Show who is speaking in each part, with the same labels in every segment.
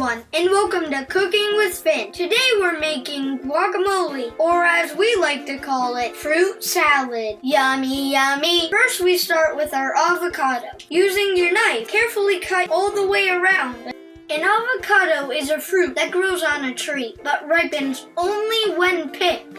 Speaker 1: everyone, and welcome to Cooking with Finn. Today we're making guacamole, or as we like to call it, fruit salad. Yummy, yummy. First we start with our avocado. Using your knife, carefully cut all the way around. An avocado is a fruit that grows on a tree, but ripens only when picked.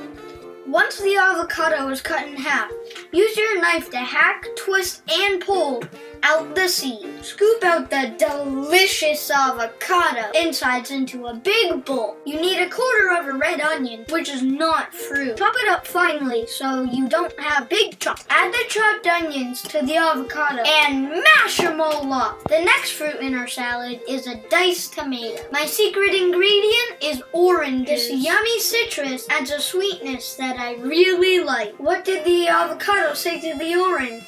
Speaker 1: Once the avocado is cut in half, use your knife to hack, twist, and pull out the seed. Scoop out the delicious avocado insides into a big bowl. You need 1/4 of a red onion, which is not fruit. Chop it up finely so you don't have big chunks. Add the chopped onions to the avocado and mash them all up. The next fruit in our salad is a diced tomato. My secret ingredient is orange. This yummy citrus adds a sweetness that I really like. What did the avocado say to the orange?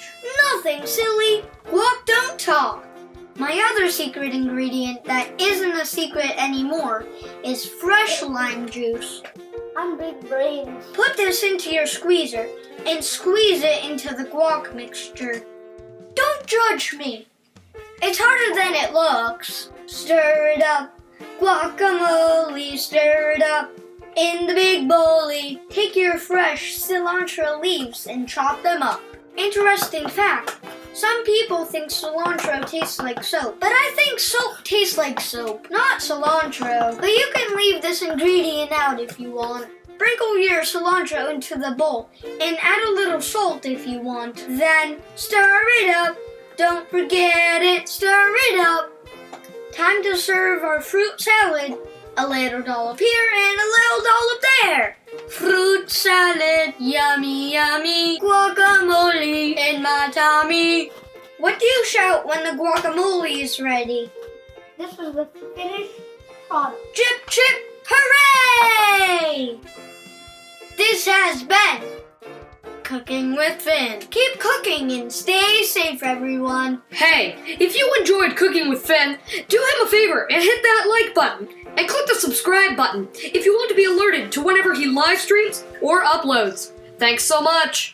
Speaker 1: Nothing, silly. Guac don't talk. My other secret ingredient that isn't a secret anymore is fresh lime juice.
Speaker 2: I'm big brains.
Speaker 1: Put this into your squeezer and squeeze it into the guac mixture. Don't judge me. It's harder than it looks. Stir it up. Guacamole, stir it up. In the big bowlie, take your fresh cilantro leaves and chop them up. Interesting fact, some people think cilantro tastes like soap, but I think soap tastes like soap, not cilantro. But you can leave this ingredient out if you want. Sprinkle your cilantro into the bowl and add a little salt if you want. Then stir it up. Don't forget it, stir it up. Time to serve our fruit salad. A little dollop here and a little dollop there. Fruit salad, yummy, yummy. Guacamole in my tummy. What do you shout when the guacamole is ready?
Speaker 2: This is the finished product.
Speaker 1: Chip, chip, hooray! This has been Cooking with Finn. Keep cooking and stay safe, everyone.
Speaker 3: Hey, if you enjoyed Cooking with Finn, do him a favor and hit that like button. And click the subscribe button if you want to be alerted to whenever he live streams or uploads. Thanks so much.